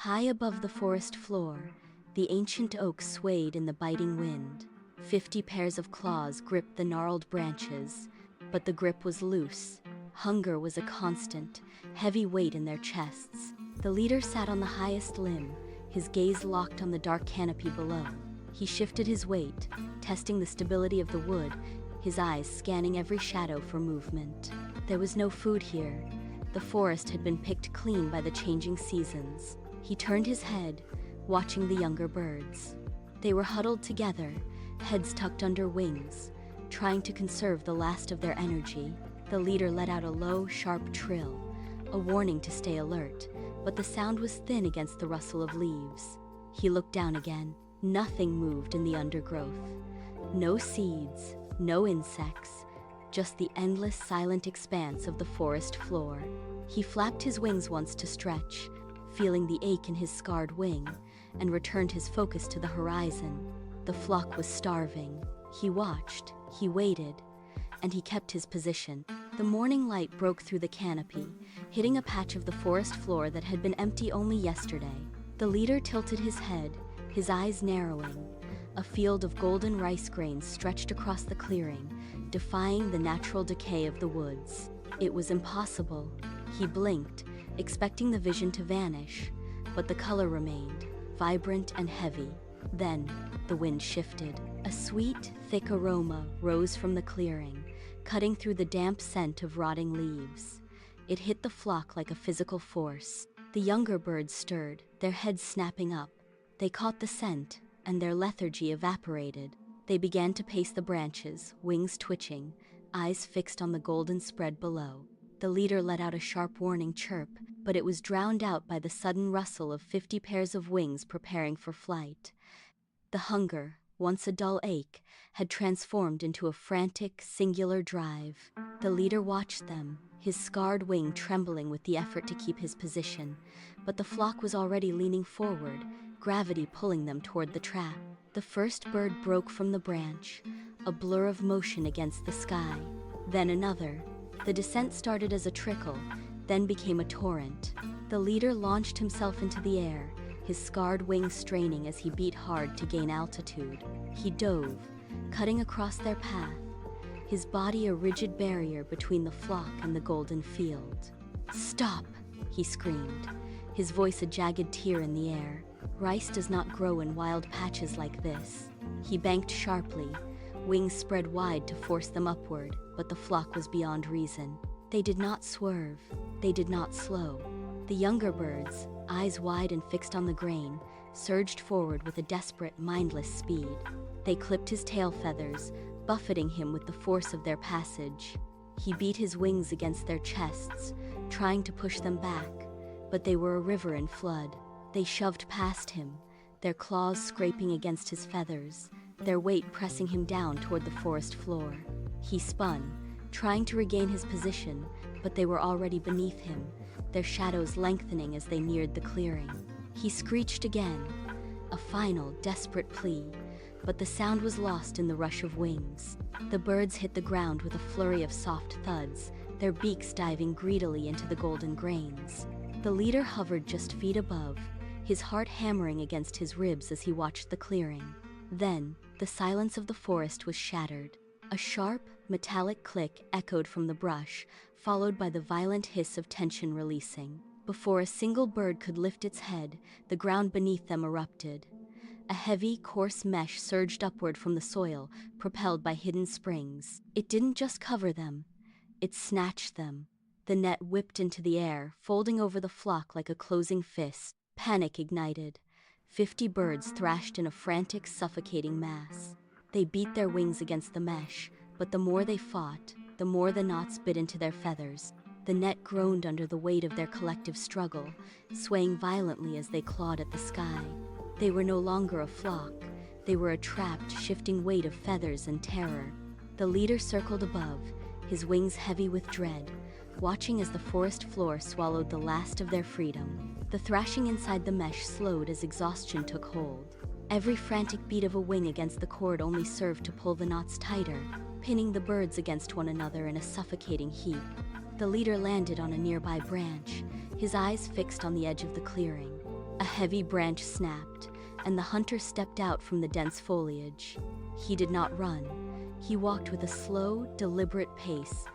High above the forest floor, the ancient oak swayed in the biting wind. 50 pairs of claws gripped the gnarled branches, but the grip was loose. Hunger was a constant, heavy weight in their chests. The leader sat on the highest limb, his gaze locked on the dark canopy below. He shifted his weight, testing the stability of the wood, his eyes scanning every shadow for movement. There was no food here. The forest had been picked clean by the changing seasons. He turned his head, watching the younger birds. They were huddled together, heads tucked under wings, trying to conserve the last of their energy. The leader let out a low, sharp trill, a warning to stay alert, but the sound was thin against the rustle of leaves. He looked down again. Nothing moved in the undergrowth. No seeds, no insects, just the endless silent expanse of the forest floor. He flapped his wings once to stretch, feeling the ache in his scarred wing, and returned his focus to the horizon. The flock was starving. He watched, he waited, and he kept his position. The morning light broke through the canopy, hitting a patch of the forest floor that had been empty only yesterday. The leader tilted his head, his eyes narrowing. A field of golden rice grains stretched across the clearing, defying the natural decay of the woods. It was impossible. He blinked, expecting the vision to vanish, but the color remained, vibrant and heavy. Then, the wind shifted. A sweet, thick aroma rose from the clearing, cutting through the damp scent of rotting leaves. It hit the flock like a physical force. The younger birds stirred, their heads snapping up. They caught the scent, and their lethargy evaporated. They began to pace the branches, wings twitching, eyes fixed on the golden spread below. The leader let out a sharp warning chirp, but it was drowned out by the sudden rustle of 50 pairs of wings preparing for flight. The hunger, once a dull ache, had transformed into a frantic, singular drive. The leader watched them, his scarred wing trembling with the effort to keep his position, but the flock was already leaning forward, gravity pulling them toward the trap. The first bird broke from the branch, a blur of motion against the sky. Then another. The descent started as a trickle, then became a torrent. The leader launched himself into the air, his scarred wings straining as he beat hard to gain altitude. He dove, cutting across their path, his body a rigid barrier between the flock and the golden field. "Stop!" he screamed, his voice a jagged tear in the air. Rice does not grow in wild patches like this. He banked sharply, wings spread wide to force them upward, but the flock was beyond reason. They did not swerve, they did not slow. The younger birds, eyes wide and fixed on the grain, surged forward with a desperate, mindless speed. They clipped his tail feathers, buffeting him with the force of their passage. He beat his wings against their chests, trying to push them back, but they were a river in flood. They shoved past him, their claws scraping against his feathers, their weight pressing him down toward the forest floor. He spun, trying to regain his position, but they were already beneath him, their shadows lengthening as they neared the clearing. He screeched again, a final, desperate plea, but the sound was lost in the rush of wings. The birds hit the ground with a flurry of soft thuds, their beaks diving greedily into the golden grains. The leader hovered just feet above, his heart hammering against his ribs as he watched the clearing. Then, the silence of the forest was shattered. A sharp, metallic click echoed from the brush, followed by the violent hiss of tension releasing. Before a single bird could lift its head, the ground beneath them erupted. A heavy, coarse mesh surged upward from the soil, propelled by hidden springs. It didn't just cover them, it snatched them. The net whipped into the air, folding over the flock like a closing fist. Panic ignited. 50 birds thrashed in a frantic, suffocating mass. They beat their wings against the mesh, but the more they fought, the more the knots bit into their feathers. The net groaned under the weight of their collective struggle, swaying violently as they clawed at the sky. They were no longer a flock. They were a trapped, shifting weight of feathers and terror. The leader circled above, his wings heavy with dread, watching as the forest floor swallowed the last of their freedom. The thrashing inside the mesh slowed as exhaustion took hold. Every frantic beat of a wing against the cord only served to pull the knots tighter, pinning the birds against one another in a suffocating heap. The leader landed on a nearby branch, his eyes fixed on the edge of the clearing. A heavy branch snapped, and the hunter stepped out from the dense foliage. He did not run. He walked with a slow, deliberate pace,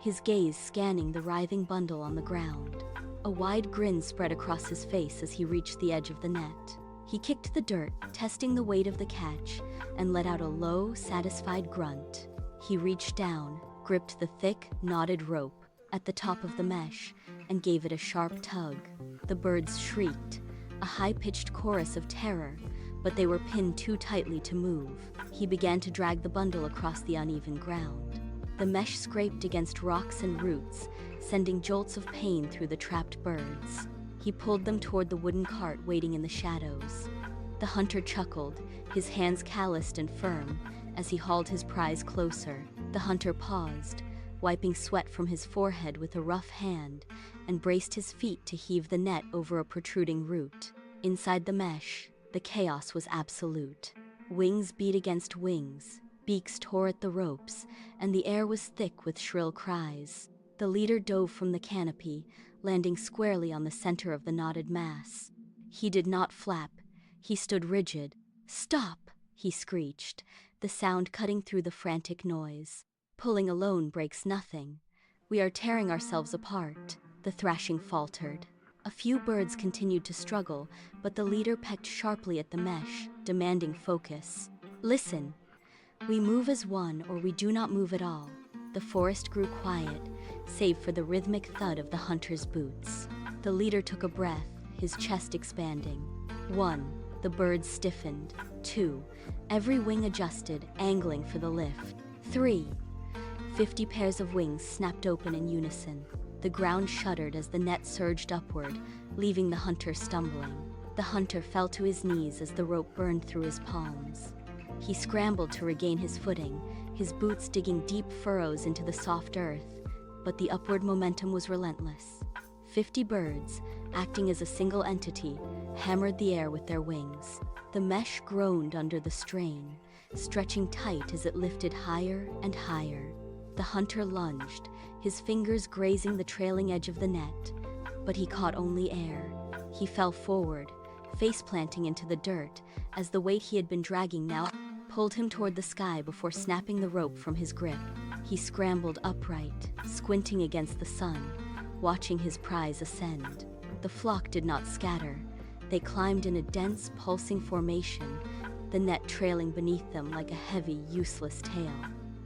his gaze scanning the writhing bundle on the ground. A wide grin spread across his face as he reached the edge of the net. He kicked the dirt, testing the weight of the catch, and let out a low, satisfied grunt. He reached down, gripped the thick, knotted rope at the top of the mesh, and gave it a sharp tug. The birds shrieked, a high-pitched chorus of terror, but they were pinned too tightly to move. He began to drag the bundle across the uneven ground. The mesh scraped against rocks and roots, sending jolts of pain through the trapped birds. He pulled them toward the wooden cart waiting in the shadows. The hunter chuckled, his hands calloused and firm, as he hauled his prize closer. The hunter paused, wiping sweat from his forehead with a rough hand, and braced his feet to heave the net over a protruding root. Inside the mesh, the chaos was absolute. Wings beat against wings, beaks tore at the ropes, and the air was thick with shrill cries. The leader dove from the canopy, landing squarely on the center of the knotted mass. He did not flap. He stood rigid. "Stop!" he screeched, the sound cutting through the frantic noise. "Pulling alone breaks nothing. We are tearing ourselves apart." The thrashing faltered. A few birds continued to struggle, but the leader pecked sharply at the mesh, demanding focus. "Listen. We move as one, or we do not move at all." The forest grew quiet, save for the rhythmic thud of the hunter's boots. The leader took a breath, his chest expanding. 1. The birds stiffened. 2. Every wing adjusted, angling for the lift. 3. 50 pairs of wings snapped open in unison. The ground shuddered as the net surged upward, leaving the hunter stumbling. The hunter fell to his knees as the rope burned through his palms. He scrambled to regain his footing, his boots digging deep furrows into the soft earth, but the upward momentum was relentless. 50 birds, acting as a single entity, hammered the air with their wings. The mesh groaned under the strain, stretching tight as it lifted higher and higher. The hunter lunged, his fingers grazing the trailing edge of the net, but he caught only air. He fell forward, face-planting into the dirt, as the weight he had been dragging now pulled him toward the sky before snapping the rope from his grip. He scrambled upright, squinting against the sun, watching his prize ascend. The flock did not scatter. They climbed in a dense, pulsing formation, the net trailing beneath them like a heavy, useless tail.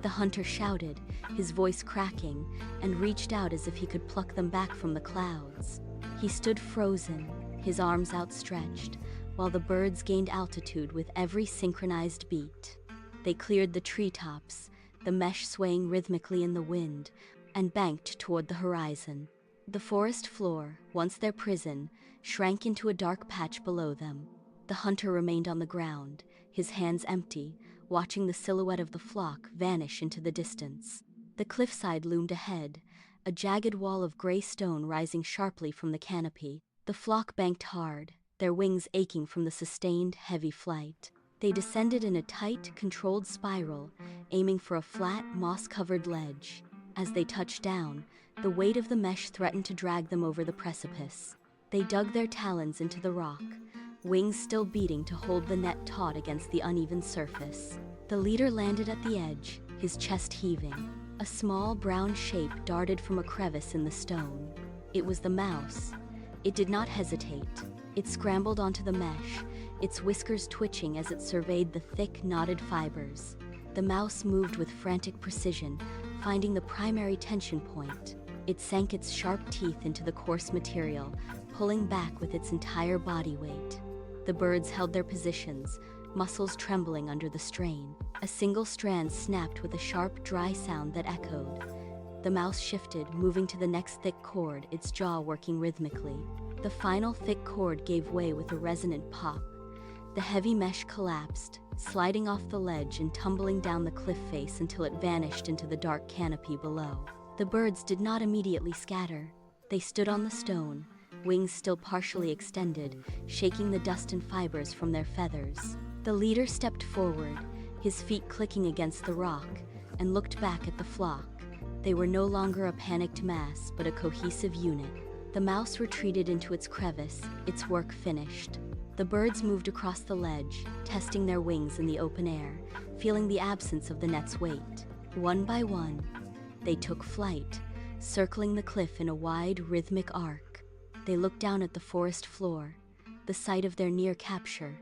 The hunter shouted, his voice cracking, and reached out as if he could pluck them back from the clouds. He stood frozen, his arms outstretched, while the birds gained altitude with every synchronized beat. They cleared the treetops, the mesh swaying rhythmically in the wind, and banked toward the horizon. The forest floor, once their prison, shrank into a dark patch below them. The hunter remained on the ground, his hands empty, watching the silhouette of the flock vanish into the distance. The cliffside loomed ahead, a jagged wall of gray stone rising sharply from the canopy. The flock banked hard, their wings aching from the sustained, heavy flight. They descended in a tight, controlled spiral, aiming for a flat, moss-covered ledge. As they touched down, the weight of the mesh threatened to drag them over the precipice. They dug their talons into the rock, wings still beating to hold the net taut against the uneven surface. The leader landed at the edge, his chest heaving. A small brown shape darted from a crevice in the stone. It was the mouse. It did not hesitate. It scrambled onto the mesh, its whiskers twitching as it surveyed the thick, knotted fibers. The mouse moved with frantic precision, finding the primary tension point. It sank its sharp teeth into the coarse material, pulling back with its entire body weight. The birds held their positions, muscles trembling under the strain. A single strand snapped with a sharp, dry sound that echoed. The mouse shifted, moving to the next thick cord, its jaw working rhythmically. The final thick cord gave way with a resonant pop. The heavy mesh collapsed, sliding off the ledge and tumbling down the cliff face until it vanished into the dark canopy below. The birds did not immediately scatter. They stood on the stone, wings still partially extended, shaking the dust and fibers from their feathers. The leader stepped forward, his feet clicking against the rock, and looked back at the flock. They were no longer a panicked mass, but a cohesive unit. The mouse retreated into its crevice, its work finished. The birds moved across the ledge, testing their wings in the open air, feeling the absence of the net's weight. One by one, they took flight, circling the cliff in a wide, rhythmic arc. They looked down at the forest floor, the site of their near capture,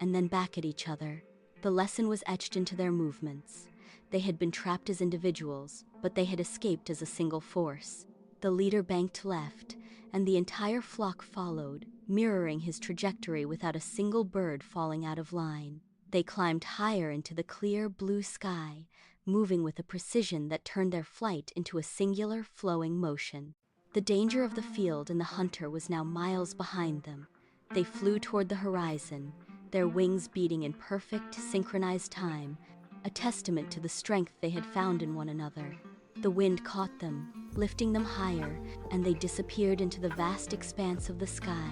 and then back at each other. The lesson was etched into their movements. They had been trapped as individuals, but they had escaped as a single force. The leader banked left, and the entire flock followed, mirroring his trajectory without a single bird falling out of line. They climbed higher into the clear blue sky, moving with a precision that turned their flight into a singular, flowing motion. The danger of the field and the hunter was now miles behind them. They flew toward the horizon, their wings beating in perfect, synchronized time, a testament to the strength they had found in one another. The wind caught them, lifting them higher, and they disappeared into the vast expanse of the sky,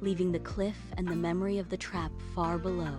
leaving the cliff and the memory of the trap far below.